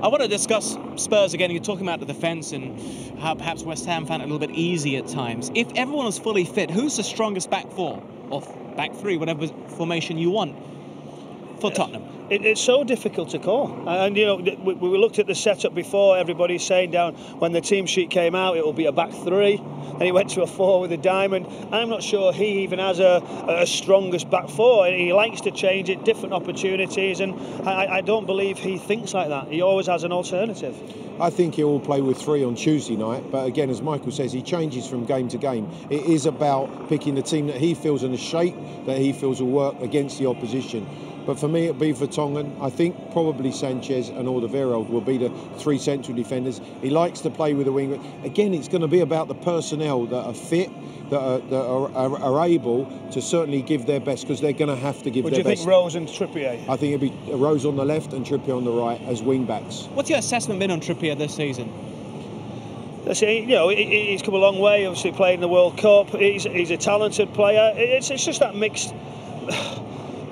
I want to discuss Spurs again. You're talking about the defence and how perhaps West Ham found it a little bit easy at times. If everyone was fully fit, who's the strongest back four or back three, whatever formation you want for Tottenham? It's so difficult to call. And, you know, we looked at the setup before. Everybody's saying down when the team sheet came out, it will be a back three. And he went to a four with a diamond. I'm not sure he even has a strongest back four. He likes to change it, different opportunities. And I don't believe he thinks like that. He always has an alternative. I think he'll play with three on Tuesday night. But again, as Michael says, he changes from game to game. It is about picking the team that he feels in the shape that he feels will work against the opposition. But for me, it'll be Vertonghen. I think probably Sanchez and Alderweireld will be the three central defenders. He likes to play with the wing. Again, it's going to be about the personnel that are fit, that are able to certainly give their best, because they're going to have to give their best. Would you think Rose and Trippier? I think it'll be Rose on the left and Trippier on the right as wing backs. What's your assessment been on Trippier this season? You know, he's come a long way. Obviously, played in the World Cup. He's a talented player. It's just that mixed.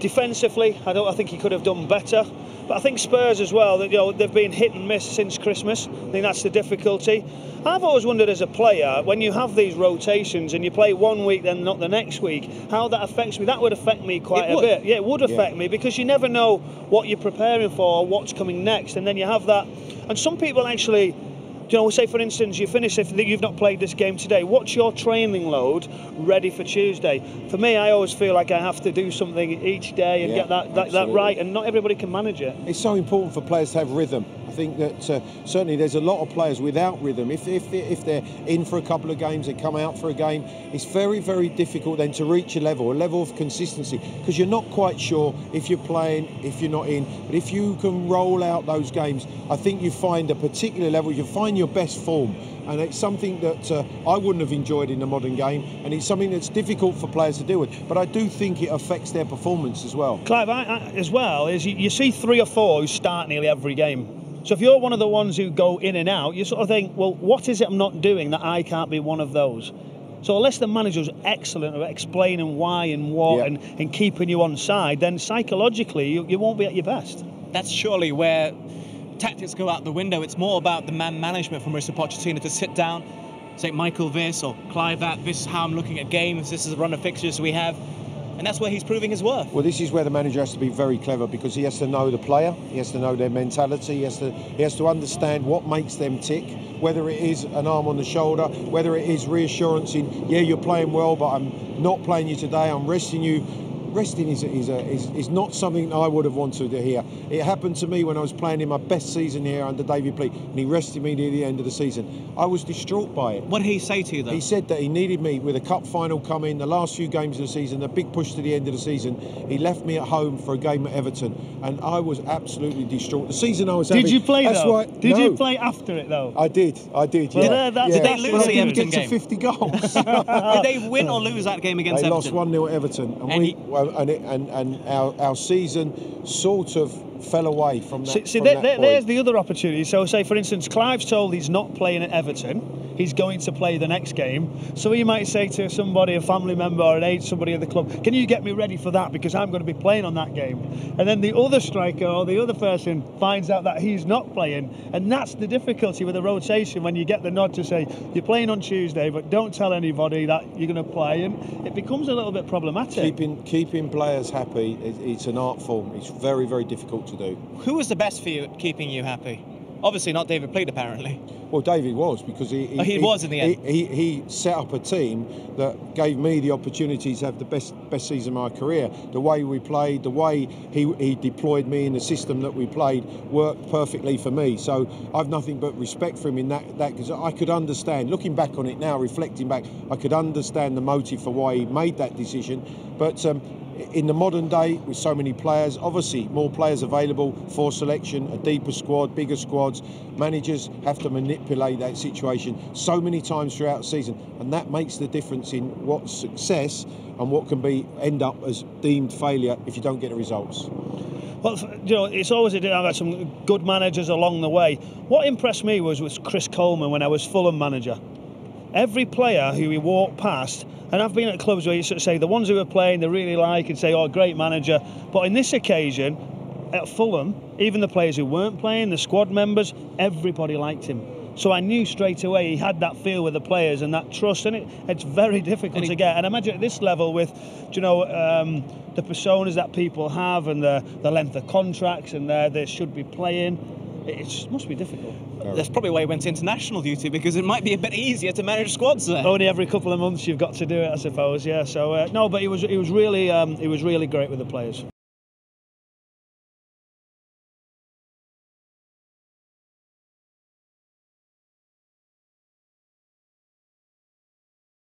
Defensively, I think he could have done better. But I think Spurs as well, you know, they've been hit and miss since Christmas. I think that's the difficulty. I've always wondered as a player, when you have these rotations and you play one week then not the next week, how that affects me. That would affect me quite a bit. Yeah, it would affect me, because you never know what you're preparing for or what's coming next. And then you have that. And some people actually, you know, say for instance, you finish, if you've not played this game today, what's your training load ready for Tuesday? For me, I always feel like I have to do something each day and get that right, and not everybody can manage it. It's so important for players to have rhythm. I think that certainly there's a lot of players without rhythm. If they're in for a couple of games, they come out for a game, it's very, very difficult then to reach a level of consistency, because you're not quite sure if you're playing, if you're not in. But if you can roll out those games, I think you find a particular level, you find your best form. And it's something that I wouldn't have enjoyed in the modern game, and it's something that's difficult for players to deal with. But I do think it affects their performance as well. Clive, as well, is you see 3 or 4 who start nearly every game. So if you're one of the ones who go in and out, you sort of think, well, what is it I'm not doing that I can't be one of those? So unless the manager's excellent at explaining why and what and keeping you on side, then psychologically you won't be at your best. That's surely where tactics go out the window. It's more about the man management from Mr. Pochettino to sit down, say Michael this or Clive that, this is how I'm looking at games, this is the run of fixtures we have. And that's where he's proving his worth. Well, this is where the manager has to be very clever, because he has to know the player, he has to know their mentality, he has to understand what makes them tick, whether it is an arm on the shoulder, whether it is reassurance in, yeah, you're playing well, but I'm not playing you today, I'm resting you. Resting is not something I would have wanted to hear. It happened to me when I was playing in my best season here under David Pleat, and he rested me near the end of the season. I was distraught by it. What did he say to you, though? He said that he needed me with a cup final coming, the last few games of the season, a big push to the end of the season. He left me at home for a game at Everton, and I was absolutely distraught. The season I was having... Did you play, though? Did you play after it, though? I did, well, yeah. Did they lose the Everton game? To 50 goals. Did they win or lose that game against Everton? They lost 1-0 at Everton, and our season sort of fell away from that. There's the other opportunity. So, say for instance, Clive's told he's not playing at Everton. He's going to play the next game. So he might say to somebody, a family member or somebody at the club, can you get me ready for that, because I'm going to be playing on that game. And then the other striker or the other person finds out that he's not playing. And that's the difficulty with the rotation, when you get the nod to say, you're playing on Tuesday, but don't tell anybody that you're going to play. And it becomes a little bit problematic. Keeping players happy, it's an art form. It's very, very difficult to do. Who was the best for you at keeping you happy? Obviously not David Pleat, apparently. Well, David was, because he was in the end. He set up a team that gave me the opportunity to have the best season of my career. The way we played, the way he deployed me in the system that we played worked perfectly for me. So I've nothing but respect for him in that, because I could understand, looking back on it now, reflecting back, I could understand the motive for why he made that decision. But in the modern day, with so many players, obviously more players available for selection, a deeper squad, bigger squads, managers have to manipulate that situation so many times throughout the season, and that makes the difference in what's success and what can end up as deemed failure if you don't get the results. Well, you know, it's always I've had some good managers along the way. What impressed me was Chris Coleman when I was Fulham manager. Every player who he walked past, and I've been at clubs where you sort of say the ones who are playing they really like and say, oh, great manager. But in this occasion, at Fulham, even the players who weren't playing, the squad members, everybody liked him. So I knew straight away he had that feel with the players and that trust, and it's very difficult to get. And imagine at this level with, the personas that people have and the length of contracts and they should be playing. It must be difficult. That's probably why he went to international duty, because it might be a bit easier to manage squads there. Only every couple of months you've got to do it, I suppose. Yeah. So no, but he was really great with the players.